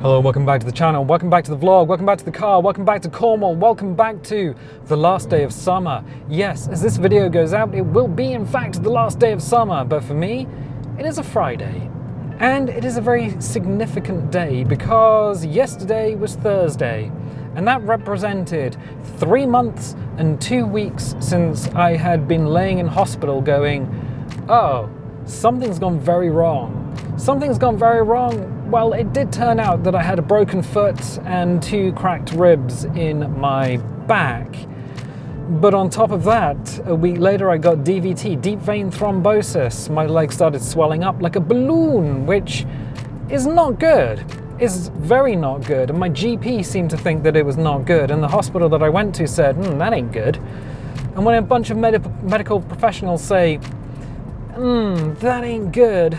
Hello, welcome back to the channel, welcome back to the vlog, welcome back to the car, welcome back to Cornwall, welcome back to the last day of summer. Yes, as this video goes out, it will be in fact the last day of summer, but for me, it is a Friday. And it is a very significant day because yesterday was Thursday, and that represented 3 months and 2 weeks since I had been laying in hospital going, oh, something's gone very wrong. Something's gone very wrong. Well, it did turn out that I had a broken foot and 2 cracked ribs in my back. But on top of that, a week later I got DVT, deep vein thrombosis. My leg started swelling up like a balloon, which is not good. It's very not good. And my GP seemed to think that it was not good. And the hospital that I went to said, that ain't good. And when a bunch of medical professionals say, that ain't good,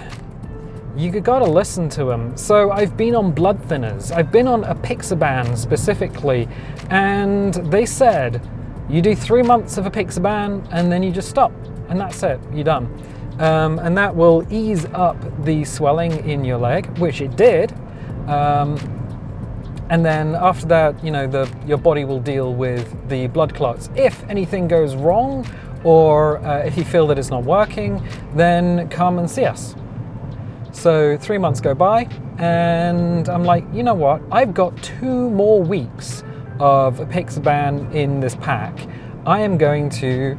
you gotta listen to them. So I've been on blood thinners. I've been on apixaban specifically, and they said you do 3 months of apixaban and then you just stop, and that's it, you're done. And that will ease up the swelling in your leg, which it did. And then after that, your body will deal with the blood clots. If anything goes wrong, or if you feel that it's not working, then come and see us. So 3 months go by, and I'm like, you know what? I've got 2 more weeks of apixaban in this pack. I am going to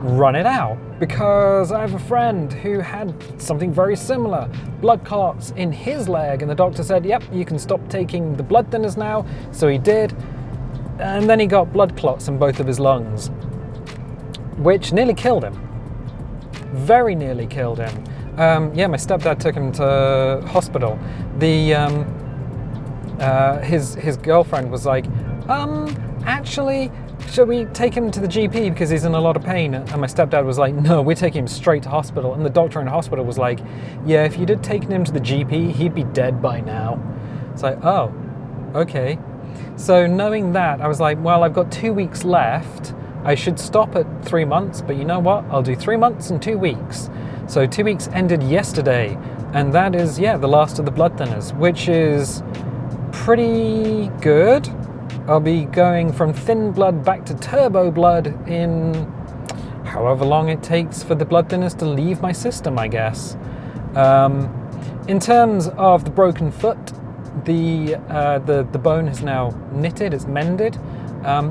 run it out because I have a friend who had something very similar, blood clots in his leg, and the doctor said, yep, you can stop taking the blood thinners now. So he did, and then he got blood clots in both of his lungs, which nearly killed him. Very nearly killed him. Yeah, my stepdad took him to hospital. His girlfriend was like, actually, should we take him to the GP because he's in a lot of pain? And my stepdad was like, no, we're taking him straight to hospital. And the doctor in hospital was like, yeah, if you did take him to the GP, he'd be dead by now. It's like, oh, okay. So knowing that, I was like, well, I've got 2 weeks left. I should stop at 3 months, but you know what? I'll do 3 months and 2 weeks. So 2 weeks ended yesterday, and that is, the last of the blood thinners, which is pretty good. I'll be going from thin blood back to turbo blood in however long it takes for the blood thinners to leave my system, I guess. In terms of the broken foot, the bone is now knitted, it's mended.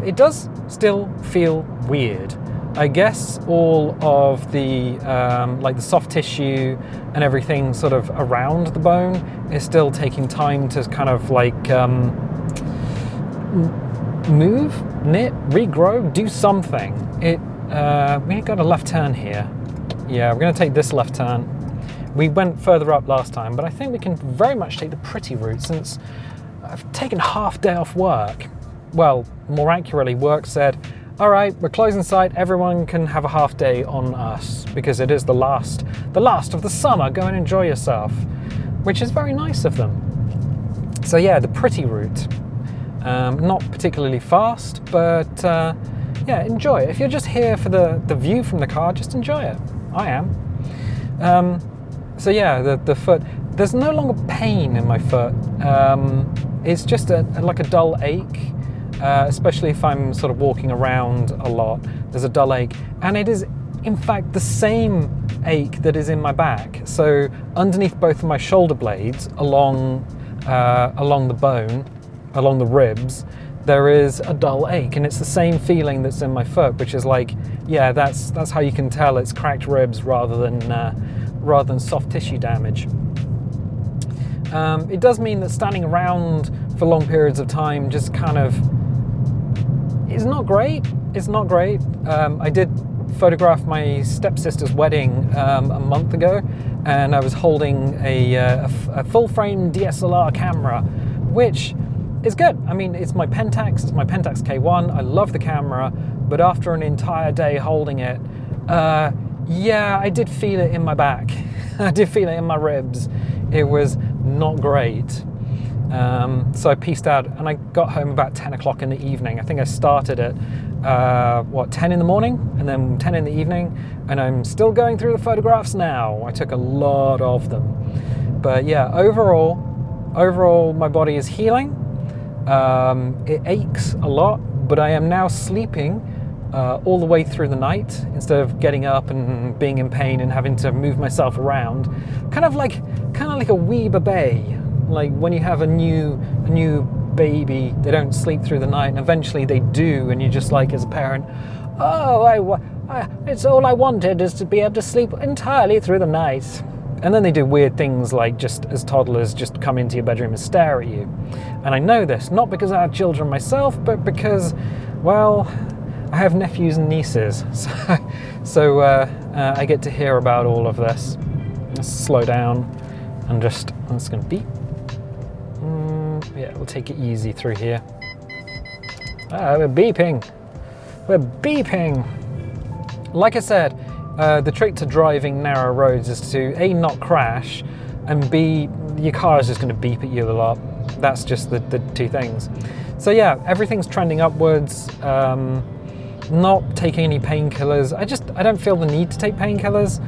It does still feel weird. I guess all of the like the soft tissue and everything sort of around the bone is still taking time to kind of like move, knit, regrow, do something. We got a left turn here. Yeah, we're going to take this left turn. We went further up last time, but I think we can very much take the pretty route since I've taken half day off work. Well, more accurately, work said, all right, we're closing site, everyone can have a half day on us because it is the last of the summer, go and enjoy yourself, which is very nice of them. So yeah, the pretty route, not particularly fast, but yeah, enjoy it. If you're just here for the view from the car, just enjoy it. I am. So yeah, the foot, there's no longer pain in my foot. It's just like a dull ache. Especially if I'm sort of walking around a lot, there's a dull ache, and it is in fact the same ache that is in my back. So underneath both of my shoulder blades, along the bone, along the ribs, there is a dull ache, and it's the same feeling that's in my foot, which is like, yeah, that's how you can tell it's cracked ribs rather than soft tissue damage. It does mean that standing around for long periods of time just kind of is not great. It's not great. I did photograph my stepsister's wedding a month ago, and I was holding a full-frame DSLR camera, which is good. I mean, it's my Pentax K1. I love the camera, but after an entire day holding it, yeah, I did feel it in my back. I did feel it in my ribs. It was not great. So I pieced out, and I got home about 10 o'clock in the evening. I think I started at 10 in the morning and then 10 in the evening, and I'm still going through the photographs now. I took a lot of them. But yeah, overall, overall my body is healing. It aches a lot, but I am now sleeping all the way through the night instead of getting up and being in pain and having to move myself around. Kind of like a wee baby. Like when you have a new baby, they don't sleep through the night, and eventually they do, and you're just like, as a parent, oh, it's all I wanted is to be able to sleep entirely through the night. And then they do weird things like, just as toddlers, just come into your bedroom and stare at you. And I know this, not because I have children myself, but because, well, I have nephews and nieces. So I get to hear about all of this. Let's slow down and I'm just going to beep. Yeah, we'll take it easy through here. We're beeping. We're beeping. Like I said, the trick to driving narrow roads is to A, not crash, and B, your car is just going to beep at you a lot. That's just the two things. So yeah, everything's trending upwards. Not taking any painkillers. I don't feel the need to take painkillers.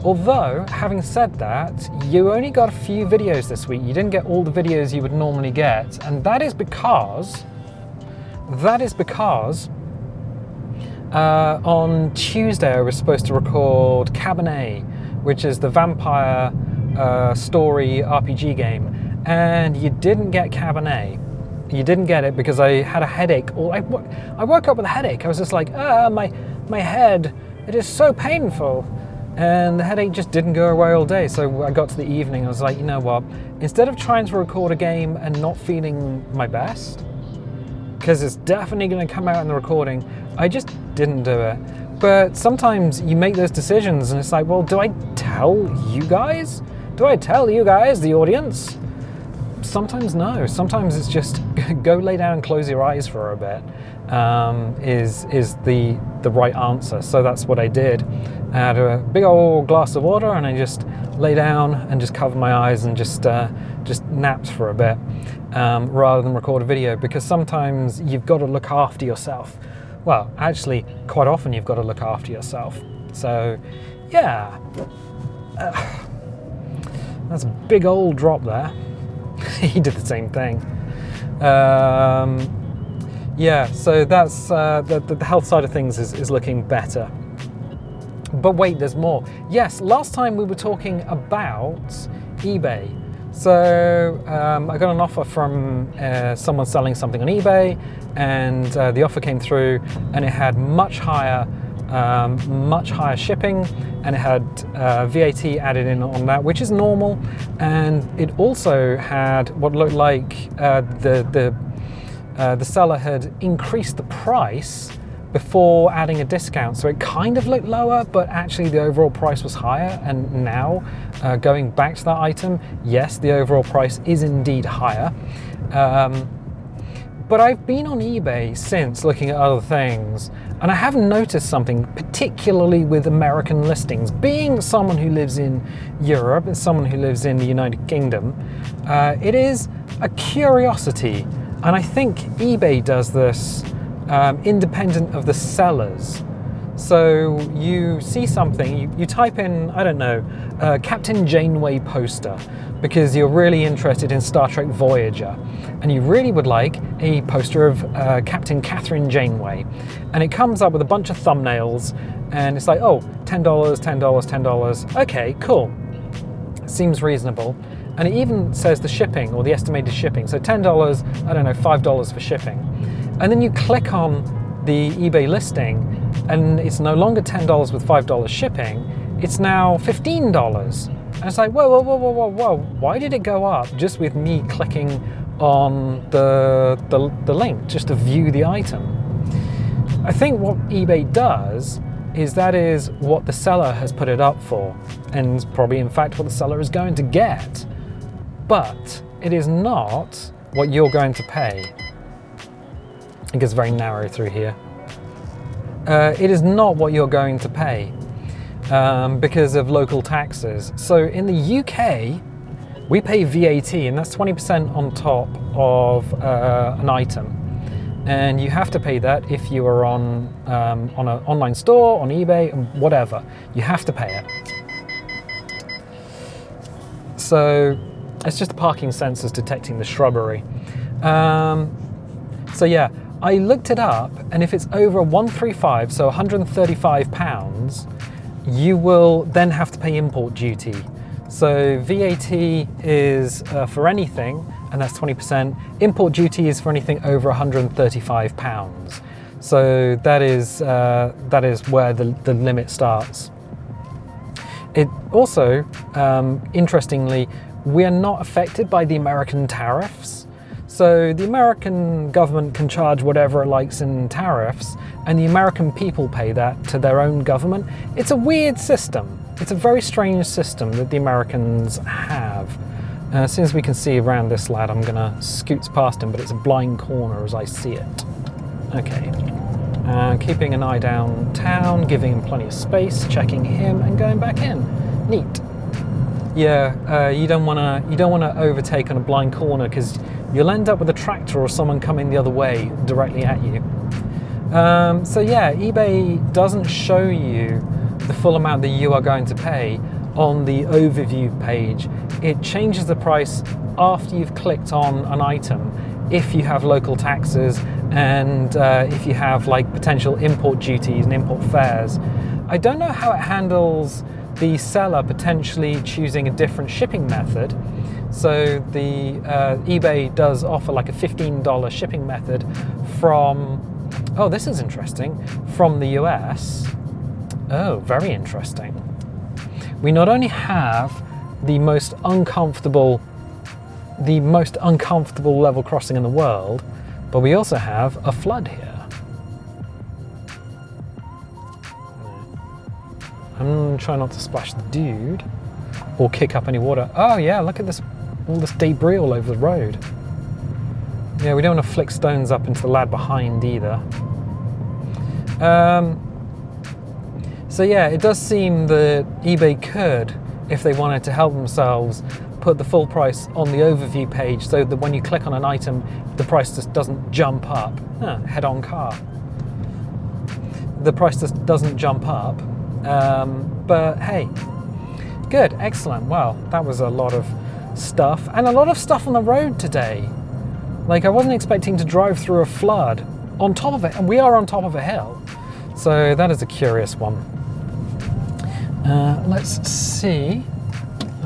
Although, having said that, you only got a few videos this week. You didn't get all the videos you would normally get, and that is because on Tuesday I was supposed to record Cabernet, which is the vampire story RPG game, and you didn't get Cabernet. You didn't get it because I had a headache. I woke up with a headache. I was just like, my head, it is so painful. And the headache just didn't go away all day. So I got to the evening, I was like, you know what? Instead of trying to record a game and not feeling my best, because it's definitely going to come out in the recording, I just didn't do it. But sometimes you make those decisions and it's like, well, do I tell you guys? Do I tell you guys, the audience? Sometimes no. Sometimes it's just go lay down and close your eyes for a bit is the right answer. So that's what I did. I had a big old glass of water and I just lay down and just covered my eyes and just napped for a bit rather than record a video, because sometimes you've got to look after yourself. Well, actually, quite often you've got to look after yourself. So, yeah. That's a big old drop there. He did the same thing. Yeah, so that's the health side of things is looking better. But wait, there's more. Yes, last time we were talking about eBay. So I got an offer from someone selling something on eBay, and the offer came through, and it had much higher shipping, and it had VAT added in on that, which is normal. And it also had what looked like the seller had increased the price before adding a discount, so it kind of looked lower, but actually the overall price was higher. And now going back to that item, yes, the overall price is indeed higher. But I've been on eBay since looking at other things, and I have noticed something, particularly with American listings. Being someone who lives in Europe and someone who lives in the United Kingdom, it is a curiosity, and I think eBay does this independent of the sellers. So you see something, you type in, I don't know, Captain Janeway poster, because you're really interested in Star Trek Voyager, and you really would like a poster of Captain Catherine Janeway, and it comes up with a bunch of thumbnails, and it's like, oh, $10, $10, $10. Okay, cool. Seems reasonable. And it even says the shipping, or the estimated shipping. So $10, I don't know, $5 for shipping. And then you click on the eBay listing, and it's no longer $10 with $5 shipping, it's now $15. And it's like, whoa, why did it go up just with me clicking on the link just to view the item? I think what eBay does is that is what the seller has put it up for, and probably in fact what the seller is going to get. But it is not what you're going to pay. It gets very narrow through here. It is not what you're going to pay because of local taxes. So in the UK, we pay VAT, and that's 20% on top of an item. And you have to pay that if you are on an online store, on eBay, and whatever. You have to pay it. So it's just the parking sensors detecting the shrubbery. So yeah, I looked it up, and if it's over 135, so £135, you will then have to pay import duty. So VAT is for anything, and that's 20%. Import duty is for anything over £135. So that is where the limit starts. It also, interestingly, we are not affected by the American tariffs. So the American government can charge whatever it likes in tariffs, and the American people pay that to their own government. It's a weird system. It's a very strange system that the Americans have. As soon as we can see around this lad, I'm gonna scoot past him, but it's a blind corner as I see it. Okay. Keeping an eye downtown, giving him plenty of space, checking him, and going back in. Neat. Yeah, you don't wanna overtake on a blind corner because you'll end up with a tractor or someone coming the other way directly at you. So yeah, eBay doesn't show you the full amount that you are going to pay on the overview page. It changes the price after you've clicked on an item if you have local taxes and if you have like potential import duties and import fares. I don't know how it handles the seller potentially choosing a different shipping method. So the eBay does offer like a $15 shipping method from, oh, this is interesting, from the US. Oh, very interesting. We not only have the most uncomfortable level crossing in the world, but we also have a flood here. I'm trying not to splash the dude or kick up any water. Oh yeah, look at this, all this debris all over the road. Yeah, we don't want to flick stones up into the lad behind either. So yeah, it does seem that eBay could, if they wanted to help themselves, put the full price on the overview page so that when you click on an item, the price just doesn't jump up. Head-on car. The price just doesn't jump up. But hey, good, excellent. Well, that was a lot of stuff, and a lot of stuff on the road today. Like, I wasn't expecting to drive through a flood on top of it, and we are on top of a hill. So that is a curious one. Let's see.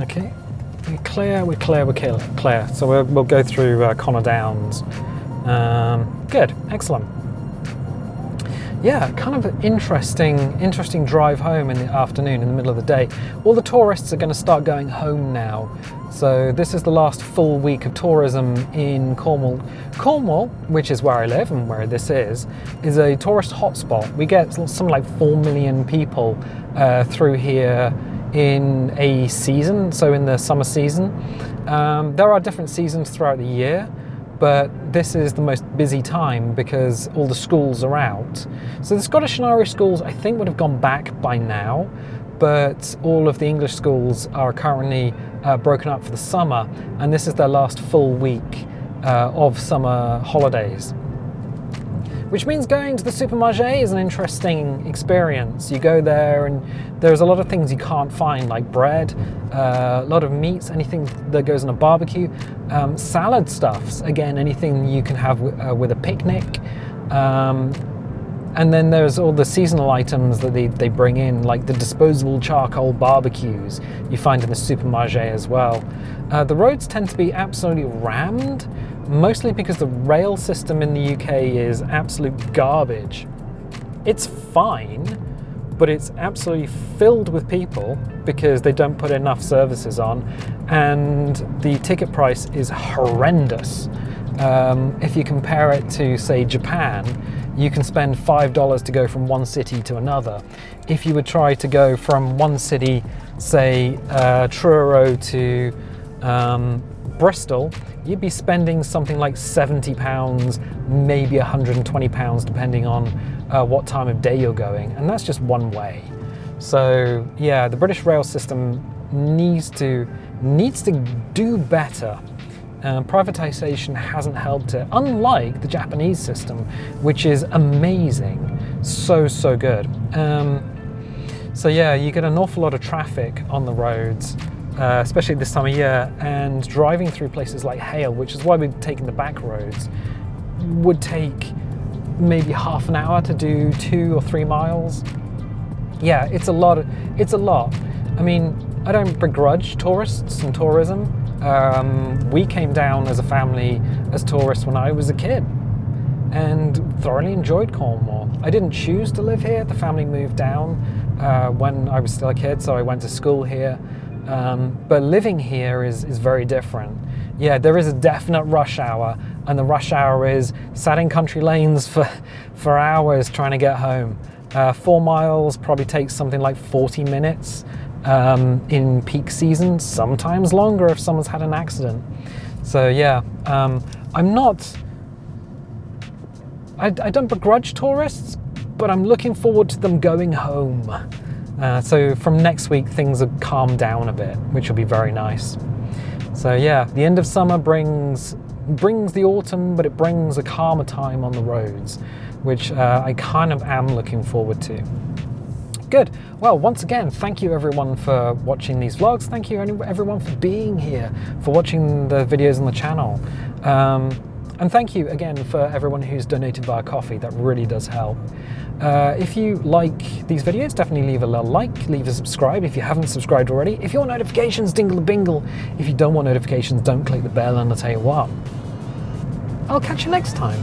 Okay, we're clear. So we'll go through Connor Downs. Good, excellent. Yeah, kind of an interesting drive home in the afternoon, in the middle of the day. All the tourists are going to start going home now. So this is the last full week of tourism in Cornwall. Cornwall, which is where I live and where this is a tourist hotspot. We get something like 4 million people through here in a season, so in the summer season. There are different seasons throughout the year, but this is the most busy time because all the schools are out. So the Scottish and Irish schools, I think, would have gone back by now, but all of the English schools are currently broken up for the summer, and this is their last full week of summer holidays. Which means going to the supermarché is an interesting experience. You go there and there's a lot of things you can't find, like bread, a lot of meats, anything that goes on a barbecue, salad stuffs, again, anything you can have with a picnic. And then there's all the seasonal items that they bring in, like the disposable charcoal barbecues you find in the supermarché as well. The roads tend to be absolutely rammed, mostly because the rail system in the UK is absolute garbage. It's fine, but it's absolutely filled with people because they don't put enough services on, and the ticket price is horrendous. If you compare it to, say, Japan, you can spend $5 to go from one city to another. If you would try to go from one city, say Truro to Bristol, you'd be spending something like £70, maybe £120, depending on what time of day you're going, and that's just one way. So yeah, the British rail system needs to do better. Privatization hasn't helped it, unlike the Japanese system, which is amazing, so good. So yeah, you get an awful lot of traffic on the roads. especially this time of year, and driving through places like Hale, which is why we're taking the back roads, would take maybe half an hour to do 2 or 3 miles. Yeah, it's a lot. It's a lot. I mean, I don't begrudge tourists and tourism. We came down as a family as tourists when I was a kid and thoroughly enjoyed Cornwall. I didn't choose to live here. The family moved down when I was still a kid, so I went to school here. But living here is very different. Yeah, there is a definite rush hour, and the rush hour is sat in country lanes for hours trying to get home. 4 miles probably takes something like 40 minutes in peak season, sometimes longer if someone's had an accident. So yeah, I don't begrudge tourists, but I'm looking forward to them going home. So from next week, things have calmed down a bit, which will be very nice. So yeah, the end of summer brings the autumn, but it brings a calmer time on the roads, which I kind of am looking forward to. Good. Well, once again, thank you everyone for watching these vlogs. Thank you everyone for being here, for watching the videos on the channel. And thank you again for everyone who's donated via Coffee. That really does help. If you like these videos, definitely leave a little like, leave a subscribe if you haven't subscribed already. If you want notifications, dingle a bingle. If you don't want notifications, don't click the bell, and I'll tell you what, I'll catch you next time.